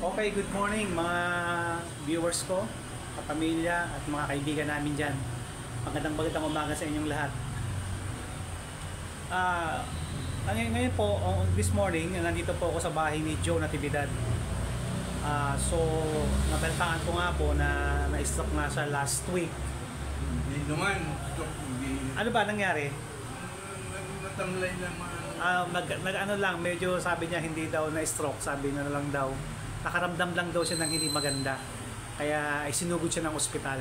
Okay, good morning mga viewers ko, kapamilya at mga kaibigan namin dyan. Magandang umaga sa inyong lahat. Ngayon po, this morning, nandito po ako sa bahay ni Joe Natividad. So, nabaltaan ko nga po na na-stroke nga siya last week. Hindi naman, Ano ba nangyari? natamlay naman. Ano lang, medyo sabi niya hindi daw na-stroke, sabi niya na lang daw. Nakaramdam lang daw siya ng hindi maganda. Kaya isinugod siya ng ospital.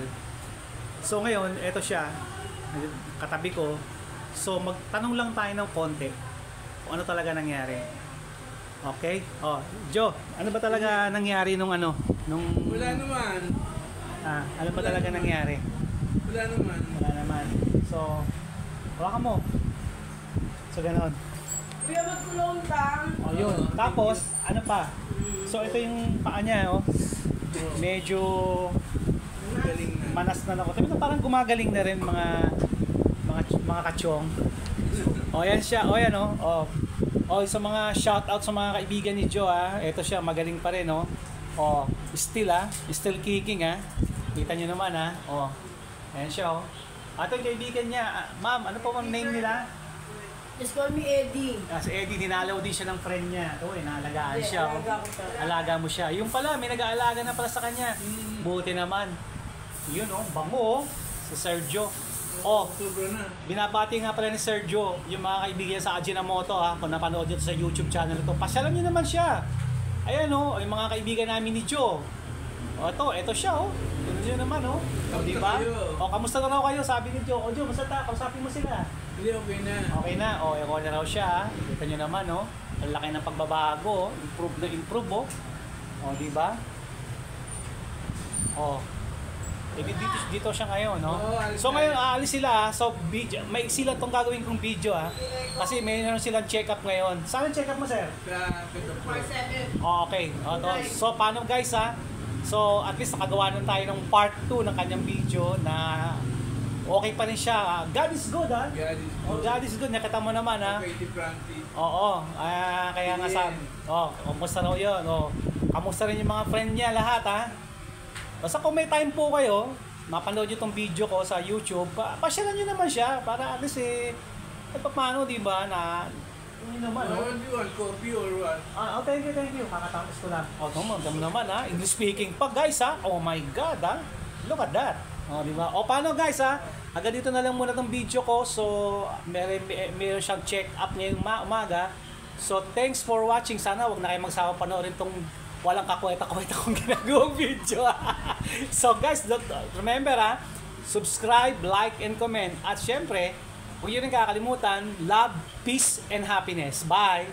So ngayon, eto siya, katabi ko. So magtanong lang tayo ng konti kung ano talaga nangyari. Okay? Oh, Joe, ano ba talaga nangyari nung ano? Wala naman. Ano ba talaga nangyari? Wala naman. Wala naman. So, hawakan mo. So ganoon. Kuya, magkulong tang. Oh, yun. Tapos, ano pa? So ito yung paa niya, oh. Medyo Galing na. manas na ako. Ito parang gumagaling na rin mga kachong. Oh, yan siya. Oh, yan, oh. Oh, sa mga shout out sa mga kaibigan ni Joe, ah. Ito siya, magaling pa rin, oh. Oh, still still kicking, ah. Kita niyo naman, ah. Oh. Ayan siya, oh. Ito yung kaibigan niya. Ma'am, ano po ang name nila? Just call me Eddie. Si Eddie, dinalaw din siya ng friend niya. Ito, naalagaan siya. Oh. Alaga ko talaga. Alaga mo siya. Yung pala, may nag-aalaga na pala sa kanya. Buti naman. Yun, oh, bango, oh. Si Sergio. Oh, Sobra na. binabati nga pala ni Sergio yung mga kaibigan sa Ajinomoto, ha. Kung napanood nyo sa YouTube channel ito, pasyalan nyo naman siya. Ayan, oh, yung mga kaibigan namin ni Joe. O, ito siya, oh. Tignan nyo naman, oh. O, diba? O, kamusta na raw kayo? Sabi ni Joe. O, Joe, basta kausapin mo sila. Hindi, okay na. Okay na. O, ako na raw siya, ha. Kita nyo naman, oh. Ang laki ng pagbabago, oh. Improve na improve, oh. O, diba? O. Dito siya ngayon, no? Oo, alis So na. ngayon aalis sila, ha. So video, may sila tong gagawin kong video, ha. Kasi mayroon silang check-up ngayon. Saan ang check-up mo, sir? Sa Petapur. 4-7. Oh, okay. So paano guys, ha? So at least nakagawa na tayo ng part 2 ng kanyang video na okay pa rin siya. God is good, ha? God is Oh, good. God is good. Nakita mo naman, ha? Okay, di Frankie. Oo. Kaya nga sabi. Oh, kumusta raw yun? Oh, kamusta rin yung mga friend niya lahat, ha? Basta kung may time po kayo, mapanood nyo itong video ko sa YouTube, pasyalan nyo naman siya para at least paano, di ba, na yun naman, no? What do you want, coffee or what? Thank you. Kakatapos ko lang. Damo naman, ha? English speaking pa, guys, ha? Oh my God, ha? Look at that. Di ba? Paano, guys, ha? Agad dito na lang muna itong video ko. So, meron siyang check-up ngayong umaga. So, thanks for watching. Sana wag na kayo magsawa panoorin itong walang kakweta-kweta kong ginagawang video. So guys, remember, subscribe, like, and comment. At syempre, huwag nyo rin kakalimutan, love, peace, and happiness. Bye!